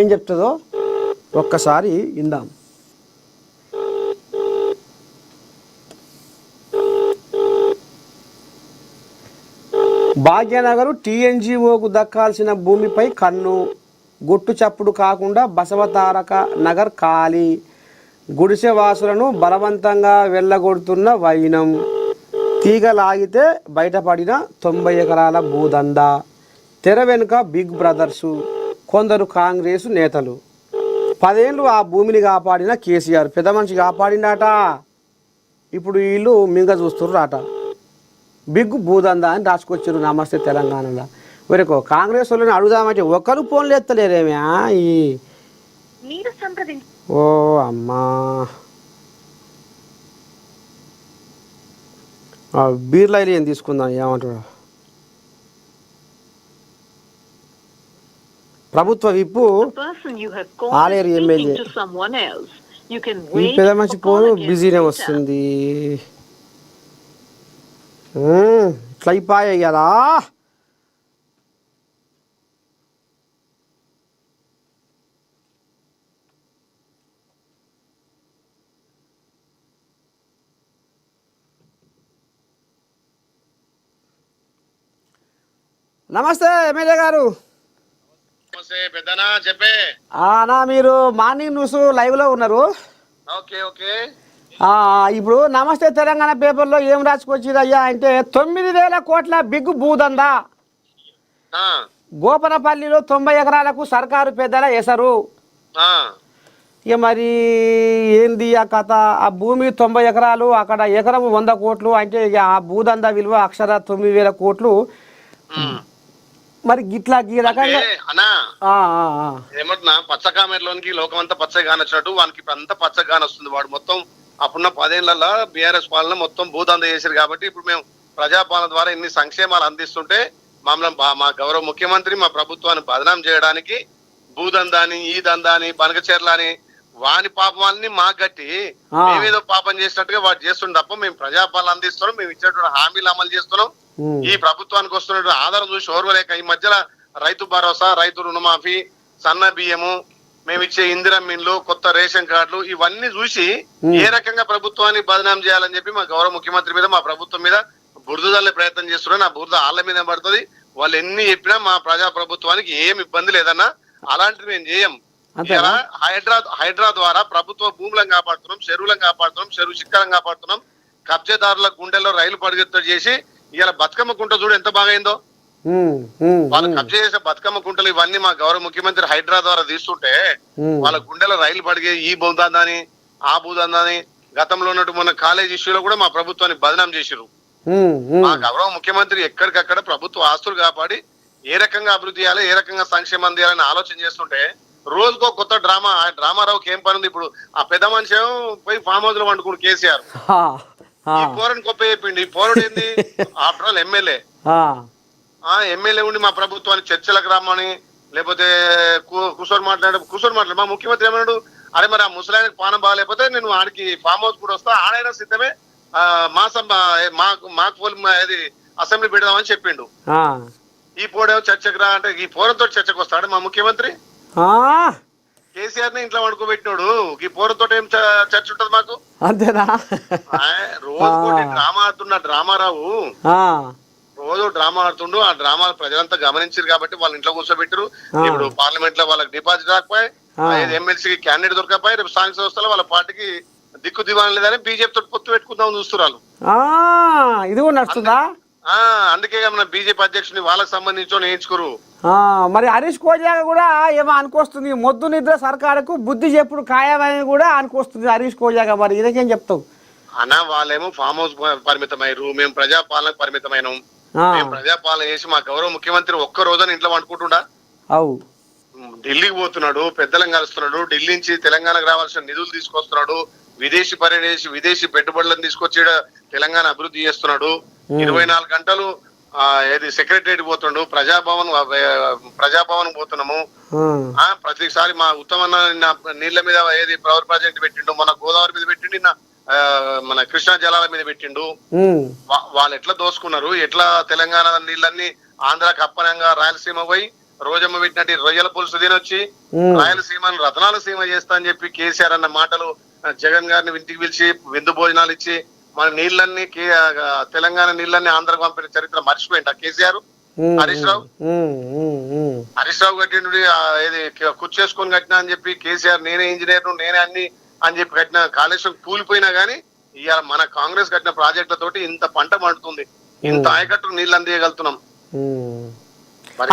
ఏం చెప్తుందో ఒక్కసారి ఇందాం. భాగ్యనగర్ టీఎన్జిఓకు దక్కాల్సిన భూమిపై కన్ను, గుట్టు చప్పుడు కాకుండా బసవతారక నగర్ ఖాళీ, గుడిసెవాసులను బలవంతంగా వెళ్ళగొడుతున్న వైనం, తీగలాగితే బయటపడిన 90 ఎకరాల భూదందా, తెర వెనుక బిగ్ బ్రదర్సు, కొందరు కాంగ్రెసు నేతలు. 10 ఏళ్ళు ఆ భూమిని కాపాడిన కేసీఆర్ పెద్ద మనిషి కాపాడిండాట. ఇప్పుడు వీళ్ళు మింగ చూస్తుర్రాట. బిగ్ భూదందా అని రాసుకొచ్చారు నమస్తే తెలంగాణలో. వరకు కాంగ్రెస్ వాళ్ళని అడుగుదామంటే ఒకరు ఫోన్లు ఎత్తలేరేమే. ఓ అమ్మా, బీర్లైలు ఏం తీసుకుందాం ఏమంటాడు. ప్రభుత్వ విప్పు ఆలేరు ఎమ్మెల్యే ఈ పెద్ద మనిషి ఫోను బిజీనే వస్తుంది. ఇట్లా అయిపోయాయి కదా. నమస్తే ఎమ్మెల్యే గారు. అన్నా మీరు మార్నింగ్ న్యూస్ లైవ్ లో ఉన్నారు. ఇప్పుడు నమస్తే తెలంగాణ పేపర్లో ఏం రాసుకొచ్చింది అయ్యా అంటే 9,000 కోట్ల బిగ్ భూదందా, గోపనపల్లిలో 90 ఎకరాలకు సర్కారు పెద్దల ఎసరు. ఇక మరి ఏంది ఆ కథ? ఆ భూమి 90 ఎకరాలు, అక్కడ ఎకరం 100 కోట్లు అంటే ఇక ఆ భూదందా విలువ అక్షర 9,000 కోట్లు. మరి గిట్లా ఈ రకంగా ఏమంటున్నా పచ్చకామెరలోనికి లోకం అంతా పచ్చగా నచ్చినట్టు వానికి అంతా పచ్చగా వస్తుంది. వాడు మొత్తం అప్పుడున్న 10 ఏళ్లలో బీఆర్ఎస్ పాలన మొత్తం భూదంద చేశారు. కాబట్టి ఇప్పుడు మేము ప్రజాపాలన ద్వారా ఇన్ని సంక్షేమాలు అందిస్తుంటే మమ్మల్ని మా గౌరవ ముఖ్యమంత్రి మా ప్రభుత్వాన్ని బదనాం చేయడానికి భూదందాని, ఈ దందాని, బనకచెర్లని వాని పాపాలని మాకు గట్టి మేమేదో పాపం చేసినట్టుగా వాడు చేస్తుండే తప్ప మేము ప్రజాపాలన అందిస్తున్నాం, మేము ఇచ్చినటువంటి హామీలు అమలు చేస్తున్నాం. ఈ ప్రభుత్వానికి వస్తున్న ఆధారం చూసి ఓర్వలేక ఈ మధ్యలో రైతు భరోసా, రైతు రుణమాఫీ, సన్న బియ్యము, మేము ఇచ్చే ఇందిరమ్మిన్లు, కొత్త రేషన్ కార్డులు ఇవన్నీ చూసి ఏ రకంగా ప్రభుత్వాన్ని బదనాం చేయాలని చెప్పి మా గౌరవ ముఖ్యమంత్రి మీద మా ప్రభుత్వం మీద బురద జల్లే ప్రయత్నం చేస్తున్నారు. ఆ బురద ఆళ్ల మీద పడుతుంది. వాళ్ళు ఎన్ని చెప్పినా మా ప్రజా ప్రభుత్వానికి ఏం ఇబ్బంది లేదన్నా. అలాంటిది మేము చేయం. హైడ్రా ద్వారా ప్రభుత్వ భూములను కాపాడుతున్నాం, చెరువులను కాపాడుతున్నాం, చెరువు చిక్కలను కాపాడుతున్నాం. కబ్జాదారుల గుండెల్లో రైలు పరిగెత్తు చేసి ఇలా బతుకమ్మ కుంట చూడు ఎంత బాగైందో. వాళ్ళు కబ్జా చేసే బతుకమ్మ కుంటలు ఇవన్నీ మా గౌరవ ముఖ్యమంత్రి హైడ్రా ద్వారా తీస్తుంటే వాళ్ళ గుండెలో రైలు పడిగే ఈ భూదందాని, ఆ భూదందాని గతంలో ఉన్నట్టు మొన్న కాలేజ్ ఇష్యూలో కూడా మా ప్రభుత్వాన్ని బదనాం చేసిరు. మా గౌరవ ముఖ్యమంత్రి ఎక్కడికక్కడ ప్రభుత్వ ఆస్తులు కాపాడి ఏ రకంగా అభివృద్ధి చేయాలి, ఏ రకంగా సంక్షేమం చేయాలని ఆలోచన చేస్తుంటే రోజుకో కొత్త డ్రామా. ఆ డ్రామారావుకి ఏం పని ఉంది? ఇప్పుడు ఆ పెద్ద మనిషి పోయి ఫామ్ హౌస్ లో వండుకుని కేసీఆర్ ఈ పోరని గొప్ప చెప్పిండు. ఈ పోరుడు ఏంది? After all MLA. ఎమ్మెల్యే ఉండి మా ప్రభుత్వాన్ని చర్చలకు రమ్మని లేకపోతే కూర్చొని మాట్లాడు. మా ముఖ్యమంత్రి ఏమన్నాడు? అరే మరి ఆ ముసలాయనకి పానం బాగాలేకపోతే నేను ఆడికి ఫామ్ హౌస్ కూడా వస్తా, ఆడైనా సిద్ధమే, మాకు అసెంబ్లీ పెడదామని చెప్పిండు. ఈ పోడేమో చర్చకు రా అంటే ఈ పోరంతో చర్చకు వస్తాడు మా ముఖ్యమంత్రి. కేసీఆర్ ని ఇంట్లో వండుకోబెట్టినాడు. ఈ పోరంతో ఏం చర్చ ఉంటది మాకు? అంతేనా? రోజు డ్రామా ఆడుతున్న డ్రామారావు రోజు డ్రామా ఆడుతుండు. ఆ డ్రామాలు ప్రజలంతా గమనించారు కాబట్టి వాళ్ళ ఇంట్లో కూర్చోబెట్టారు. ఇప్పుడు పార్లమెంట్ లో వాళ్ళకి డిపాజిట్ రాకపోయి, ఎమ్మెల్సీకి క్యాండిడేట్ దొరకపోయి, రేపు స్థానిక సంస్థలో వాళ్ళ పార్టీకి దిక్కు దివాణం లేదని బీజేపీ తోటి పొత్తు పెట్టుకుందాం చూస్తున్నారు. ఇది కూడా నడుస్తుందా? అందుకే మన బీజేపీ అధ్యక్షుని వాళ్ళకి సంబంధించి నేర్చుకోరు. మరి హరీష్ కోజాగా కూడా ఏమో అనుకొస్తుంది, మొద్దు నిద్ర సర్కారుకు బుద్ధి చెప్పుడు ఖాయమని కూడా అనుకొస్తుంది హరీష్ కోజాగా. మరి ఇదకేం చెప్తావు అన్నా? వాళ్ళేమో ఫామ్ హౌస్ పరిమితమైరు, మేము ప్రజాపాలనకు పరిమితమైనం. మేము ప్రజాపాలన చేసి మా గౌరవ ముఖ్యమంత్రి ఒక్క రోజున ఇంట్లో వండుకుంటుండా? అవు ఢిల్లీకి పోతున్నాడు, పెద్దలను కలుస్తున్నాడు, ఢిల్లీ నుంచి తెలంగాణకు రావాల్సిన నిధులు తీసుకొస్తున్నాడు, విదేశీ పర్యటన చేసి విదేశీ పెట్టుబడులను తీసుకొచ్చి తెలంగాణ అభివృద్ధి చేస్తున్నాడు. 24 గంటలు ఏది సెక్రటరియట్ పోతుండు, ప్రజాభవన్ పోతున్నాము. ప్రతిసారి మా ఉత్తమ నీళ్ల మీద ఏది పవర్ ప్రాజెక్ట్ పెట్టిండు, మన గోదావరి మీద పెట్టిండు, మన కృష్ణా జలాల మీద పెట్టిండు. వాళ్ళు ఎట్లా దోసుకున్నారు, ఎట్లా తెలంగాణ నీళ్ళన్ని ఆంధ్రాకి అప్పనంగా రాయలసీమ పోయి రోజమ్మ పెట్టినట్టు ఈ రొయ్యల పులుసు తినొచ్చి రాయలసీమను రతనాల సీమ చేస్తా అని చెప్పి కేసీఆర్ అన్న మాటలు జగన్ గారిని ఇంటికి పిలిచి విందు భోజనాలు ఇచ్చి మన నీళ్ళన్ని తెలంగాణ నీళ్ళన్ని ఆంధ్రకు పంపిన చరిత్ర మర్చిపోయింట కేసీఆర్. హరీష్ రావు కట్టిండు ఏది కుర్చేసుకొని కట్టినా అని చెప్పి కేసీఆర్ నేనే ఇంజనీర్ నేనే అన్ని అని చెప్పి కట్టిన కాళేశ్వరం కూలిపోయినా గానీ ఇవాళ మన కాంగ్రెస్ కట్టిన ప్రాజెక్టులతోటి ఇంత పంట పండుతుంది, ఇంత ఆయకట్టు నీళ్ళు అందియగలుగుతున్నాం.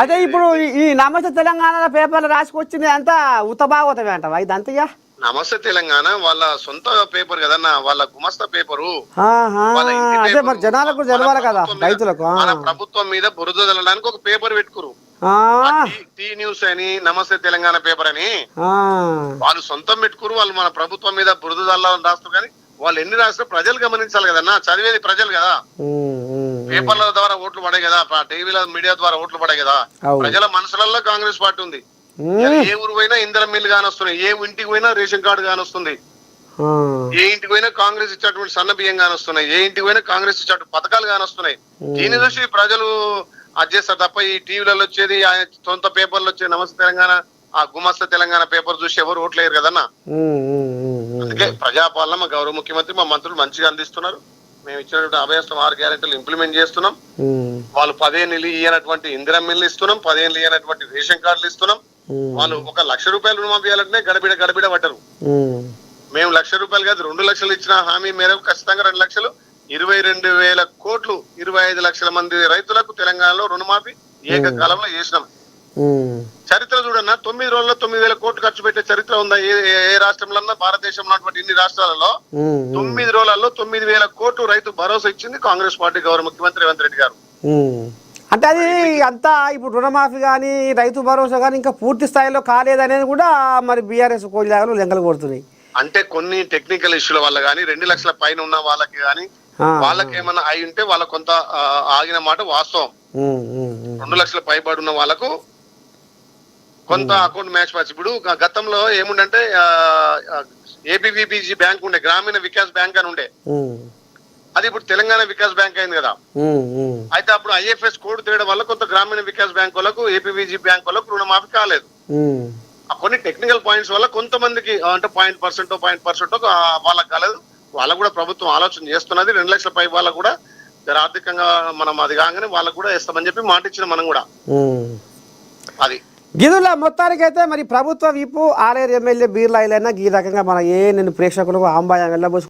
అదే ఇప్పుడు ఈ నమస్తే తెలంగాణ పేపర్లు రాసుకొచ్చింది అంతా ఉత్తబాగోతమే అంటవా ఇదంతగా? నమస్తే తెలంగాణ వాళ్ళ సొంత పేపర్ కదన్నా, వాళ్ళ గుమస్తా పేపరు. అదే మరి జనాలకు తెలవాలి కదా రైతులకు. మన ప్రభుత్వం మీద బురద చల్లడానికి ఒక పేపర్ పెట్టుకురు, టీ న్యూస్ అని నమస్తే తెలంగాణ పేపర్ అని వాళ్ళు సొంతం పెట్టుకురు. వాళ్ళు మన ప్రభుత్వం మీద బురద చల్లాలని రాస్తారు, కానీ వాళ్ళు ఎన్ని రాస్తారో ప్రజలు గమనించాలి కదన్నా, చదివేది ప్రజలు కదా. పేపర్ల ద్వారా ఓట్లు పడే కదా, టీవీల మీడియా ద్వారా ఓట్లు పడే కదా. ప్రజల మనసులలో కాంగ్రెస్ పార్టీ ఉంది. ఏ ఊరు పోయినా ఇందిరా మిల్లు కానొస్తున్నాయి, ఏ ఇంటికి పోయినా రేషన్ కార్డు కానొస్తుంది, ఏ ఇంటికి పోయినా కాంగ్రెస్ ఇచ్చేటువంటి సన్న బియ్యం కానొస్తున్నాయి, ఏ ఇంటికి పోయినా కాంగ్రెస్ ఇచ్చేటువంటి పథకాలు కానొస్తున్నాయి. దీని చూసి ప్రజలు అడ్జేస్తారు తప్ప ఈ టీవీలలో వచ్చేది సొంత పేపర్లు వచ్చేది నమస్తే తెలంగాణ ఆ గుమస్తా తెలంగాణ పేపర్ చూసి ఎవరు ఓట్లేరు కదన్నా. అందుకే ప్రజాపాలన మా గౌరవ ముఖ్యమంత్రి మా మంత్రులు మంచిగా అందిస్తున్నారు. మేము ఇచ్చినటువంటి అభయస్థం 6 గ్యారెంటీలు ఇంప్లిమెంట్ చేస్తున్నాం. వాళ్ళు 10 ఏళ్ళు ఇయ్యనటువంటి ఇందిరా మిల్లు ఇస్తున్నాం, 10 ఏళ్ళు ఇయ్యనటువంటి రేషన్ కార్డులు ఇస్తున్నాం. వాళ్ళు 1 లక్ష రూపాయలు రుణమాఫీ ఇవ్వాలంటే గడబిడ పడ్డరు. మేము 1 లక్ష రూపాయలు కాదు 2 లక్షలు ఇచ్చిన హామీ మేరకు ఖచ్చితంగా 2 లక్షలు 22,000 కోట్లు 25 లక్షల మంది రైతులకు తెలంగాణలో రుణమాఫీ ఏకకాలంలో చేసినాం. చరిత్ర చూడన్నా 9 రోజుల్లో 9,000 కోట్లు ఖర్చు పెట్టే చరిత్ర ఉందా ఏ రాష్ట్రంలో? భారతదేశంలో ఉన్నటువంటి ఇన్ని రాష్ట్రాలలో 9 రోజులలో 9,000 కోట్లు రైతు భరోసా ఇచ్చింది కాంగ్రెస్ పార్టీ గౌరవ ముఖ్యమంత్రి రేవంత్ రెడ్డి గారు. అంటే అది అంతా ఇప్పుడు రుణమాఫీ కానీ రైతు భరోసా కానీ ఇంకా పూర్తి స్థాయిలో కాలేదనేది కూడా మరి బీఆర్ఎస్ కోళ్ళ లెంకలు కొడుతున్నాయి. అంటే కొన్ని టెక్నికల్ ఇష్యూల వల్ల కానీ 2 లక్షల పైన ఉన్న వాళ్ళకి కానీ వాళ్ళకి ఏమన్నా అయి ఉంటే వాళ్ళ కొంత ఆగిన మాట వాస్తవం. 2 లక్షల పైబడి ఉన్న వాళ్ళకు కొంత అకౌంట్ మ్యాచ్ మ్యాచ్. ఇప్పుడు గతంలో ఏముండంటే ఏపీవీబీజీ బ్యాంక్ ఉండే, గ్రామీణ వికాస్ బ్యాంక్ అని ఉండే, అది ఇప్పుడు తెలంగాణ వికాస్ బ్యాంక్ అయింది కదా. అయితే అప్పుడు ఐఎఫ్ఎస్ కోడ్ తేయడం వల్ల కొంత గ్రామీణ వికాస్ బ్యాంక్ వాళ్ళకు ఏపీవీజీ బ్యాంక్ వాళ్ళకు రుణమాఫీ కాలేదు. కొన్ని టెక్నికల్ పాయింట్స్ వల్ల కొంతమందికి అంటే 0.1% వాళ్ళకి కాలేదు. వాళ్ళకు కూడా ప్రభుత్వం ఆలోచన చేస్తున్నది. 2 లక్షల పై వాళ్ళకు కూడా ఆర్థికంగా మనం అది కాగానే వాళ్ళకు కూడా ఇస్తామని చెప్పి మాట ఇచ్చిన మనం కూడా అది గిదుల మొత్తానికైతే మరి ప్రభుత్వ విపు ఆలేరు ఎమ్మెల్యే బీర్లా ఈ రకంగా మన నేను ప్రేక్షకులకు ఆంబాయం వెళ్ళబోసు